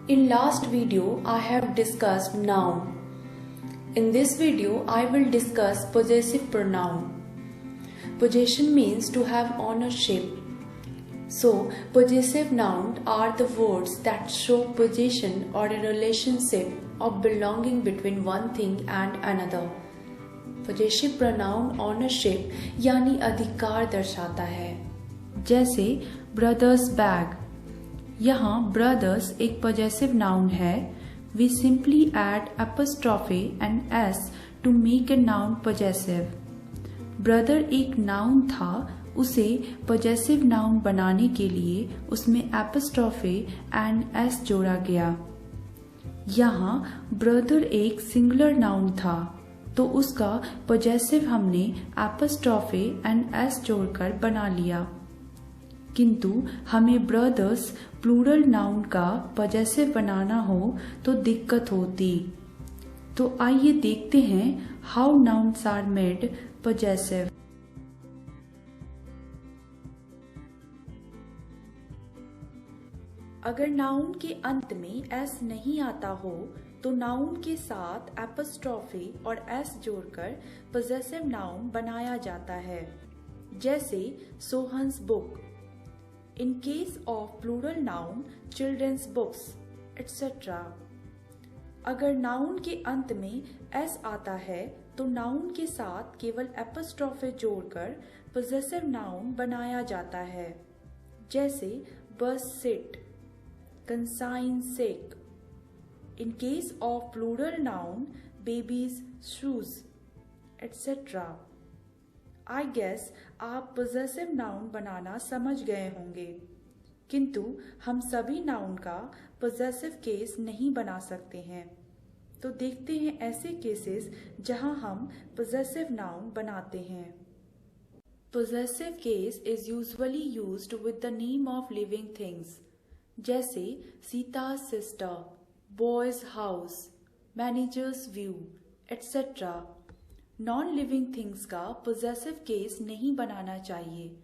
In last video, I have discussed noun. In this video, I will discuss possessive pronoun. Possession means to have ownership. So, possessive nouns are the words that show possession or a relationship of belonging between one thing and another. Possessive pronoun ownership यानी अधिकार दर्शाता है। जैसे brothers bag, यहाँ brothers एक possessive noun है। We simply add apostrophe and s to make a noun possessive. Brother एक noun था, उसे possessive noun बनाने के लिए उसमें apostrophe and s जोड़ा गया। यहाँ ब्रदर एक सिंगुलर नाउन था, तो उसका possessive हमने apostrophe and s जोड़कर बना लिया। किंतु हमें ब्रदर्स प्लूरल नाउन का possessive बनाना हो तो दिक्कत होती। तो आइए देखते हैं how nouns are made possessive। अगर नाउन के अंत में s नहीं आता हो तो नाउन के साथ एपोस्ट्रोफी और s जोड़कर possessive नाउन बनाया जाता है। जैसे Sohan's book, in case of plural noun children's books etc. अगर नाउन के अंत में s आता है तो नाउन के साथ केवल एपोस्ट्रोफी जोड़कर possessive नाउन बनाया जाता है। जैसे बस seat, consign sick. In case of plural noun, baby's shoes, etc. I guess आप possessive noun बनाना समझ गए होंगे, किंतु हम सभी noun का possessive case नहीं बना सकते हैं। तो देखते हैं ऐसे cases जहां हम possessive noun बनाते हैं। Possessive case is usually used with the name of living things, जैसे सीता's sister, boy's house, manager's view, etc. Non living things का possessive केस नहीं बनाना चाहिए।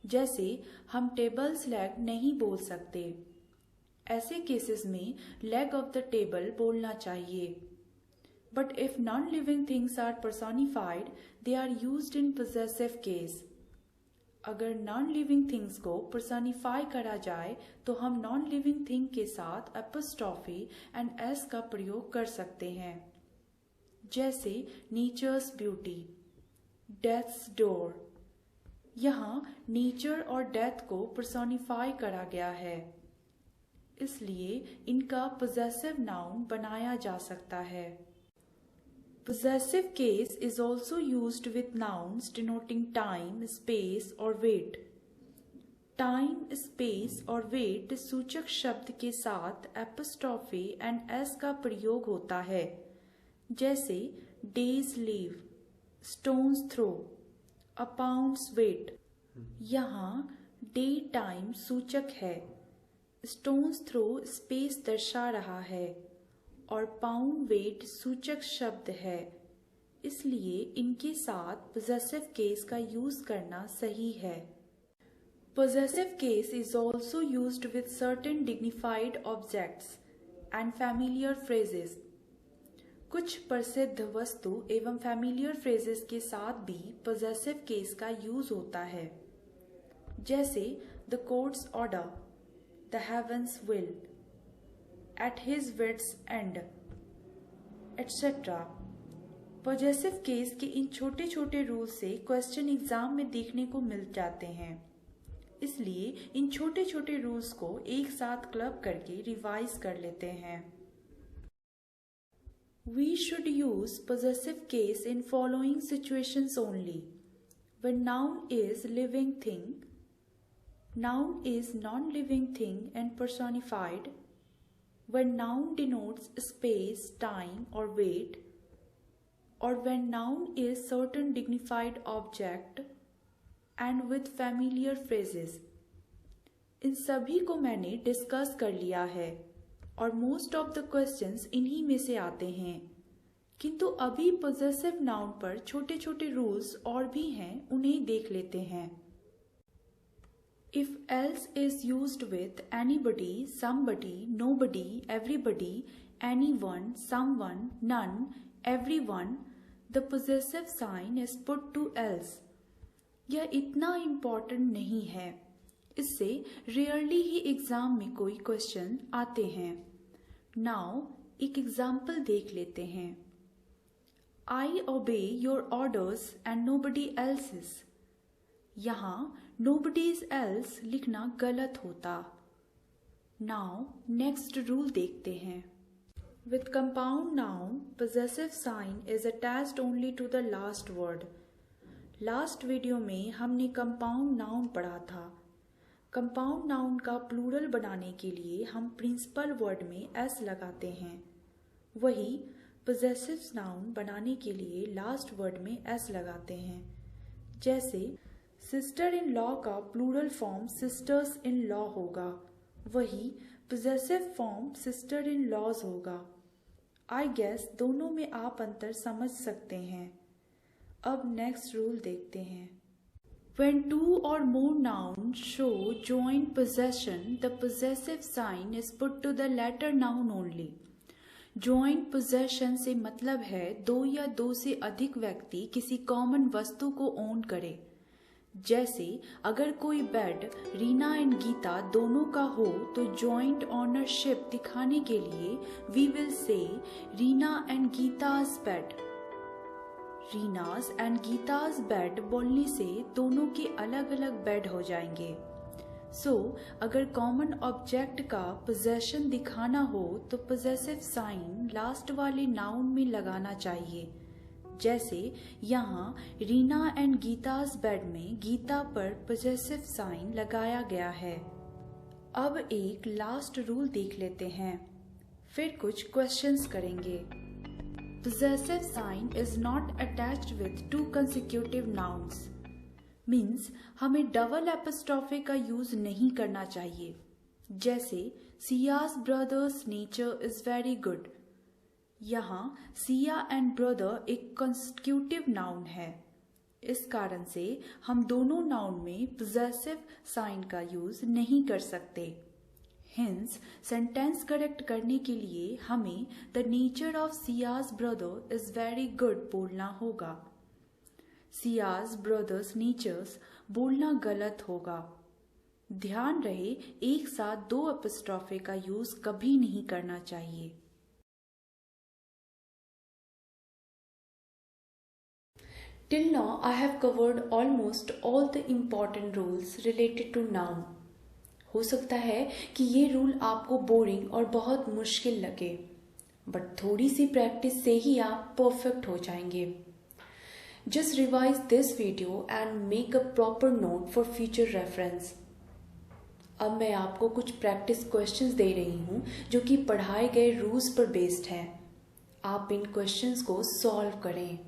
जैसे हम टेबल्स लेग नहीं बोल सकते, ऐसे केसेस में लेग ऑफ द टेबल बोलना चाहिए। But if non living things are personified, they are used in possessive case. अगर नॉन लिविंग थिंग्स को पर्सोनिफाई करा जाए तो हम नॉन लिविंग थिंग के साथ एपोस्ट्रोफी एंड s का प्रयोग कर सकते हैं। जैसे नेचर्स ब्यूटी, डेथ्स डोर। यहाँ नेचर और डेथ को पर्सोनिफाई करा गया है, इसलिए इनका possessive नाउन बनाया जा सकता है। Possessive case is also used with nouns denoting time, space or weight. Time, space और weight सूचक शब्द के साथ apostrophe and s का प्रयोग होता है। जैसे days leave, stone's throw, a pound's weight। यहाँ day time सूचक है, stone's throw space दर्शा रहा है और pound weight सूचक शब्द है, इसलिए इनके साथ possessive case का यूज करना सही है। Possessive case is also used with certain dignified objects and familiar phrases. कुछ प्रसिद्ध वस्तु एवं familiar phrases के साथ भी possessive case का यूज होता है। जैसे the court's order, the heaven's will, at his wit's end, etc. Possessive case के इन छोटे छोटे रूल से क्वेश्चन एग्जाम में देखने को मिल जाते हैं, इसलिए इन छोटे छोटे रूल्स को एक साथ क्लब करके रिवाइज कर लेते हैं। We should use possessive case in following situations only: when noun is living thing, noun is non-living thing and personified, when noun denotes space, time or weight, or when noun is certain dignified object, and with familiar phrases। इन सभी को मैंने discuss कर लिया है और most of the questions इन्हीं में से आते हैं, किंतु अभी possessive नाउन पर छोटे छोटे रूल्स और भी हैं, उन्हें देख लेते हैं। If else is used with anybody, somebody, nobody, everybody, anyone, someone, none, everyone, the possessive sign is put to else. यह इतना इम्पॉर्टेंट नहीं है, इससे रेयरली ही एग्जाम में कोई क्वेश्चन आते हैं। नाउ एक एग्जाम्पल देख लेते हैं। I obey your orders and nobody else's। यहाँ nobody's else लिखना गलत होता। Now next रूल देखते हैं। With compound noun, possessive sign is attached only to the last word। Last video में हमने कंपाउंड नाउन पढ़ा था। कंपाउंड नाउन का प्लूरल बनाने के लिए हम प्रिंसिपल वर्ड में एस लगाते हैं, वही पोजेसिव नाउन बनाने के लिए लास्ट वर्ड में एस लगाते हैं। जैसे सिस्टर इन लॉ का plural form sisters in law होगा, वही possessive form sister in law's होगा। आई गेस दोनों में आप अंतर समझ सकते हैं। अब नेक्स्ट रूल देखते हैं। When two or more nouns show joint possession, the possessive sign is put to the latter noun only। Joint possession से मतलब है दो या दो से अधिक व्यक्ति किसी कॉमन वस्तु को ओन करे। जैसे अगर कोई बेड रीना एंड गीता दोनों का हो तो जॉइंट ऑनरशिप दिखाने के लिए we will say Reena and Geeta's bed. Reena's and Geeta's bed बोलने से दोनों के अलग अलग बेड हो जाएंगे। सो अगर कॉमन ऑब्जेक्ट का पोजेशन दिखाना हो तो पोजेसिव साइन लास्ट वाले नाउन में लगाना चाहिए। जैसे यहाँ रीना एंड गीताज बेड में गीता पर पोजेसिव साइन लगाया गया है। अब एक लास्ट रूल देख लेते हैं, फिर कुछ क्वेश्चंस करेंगे। Possessive sign is not attached with two consecutive nouns। Means हमें डबल एपोस्ट्रोफे का यूज नहीं करना चाहिए। जैसे Ciaz brothers nature is very good. यहाँ सिया एंड ब्रदर एक कंसेक्यूटिव नाउन है, इस कारण से हम दोनों नाउन में पोजेसिव साइन का यूज नहीं कर सकते। Hence, सेंटेंस करेक्ट करने के लिए हमें the nature of Ciaz brother is very good बोलना होगा। सियाज ब्रदर्स नेचर्स बोलना गलत होगा। ध्यान रहे एक साथ दो एपोस्ट्रोफे का यूज कभी नहीं करना चाहिए। Till now, I have covered almost all the important rules related to noun। हो सकता है कि ये रूल आपको बोरिंग और बहुत मुश्किल लगे, बट थोड़ी सी प्रैक्टिस से ही आप परफेक्ट हो जाएंगे। Just revise this video and make a proper note for future reference. अब मैं आपको कुछ प्रैक्टिस क्वेश्चंस दे रही हूँ जो कि पढ़ाए गए रूल्स पर बेस्ड हैं। आप इन क्वेश्चंस को सॉल्व करें।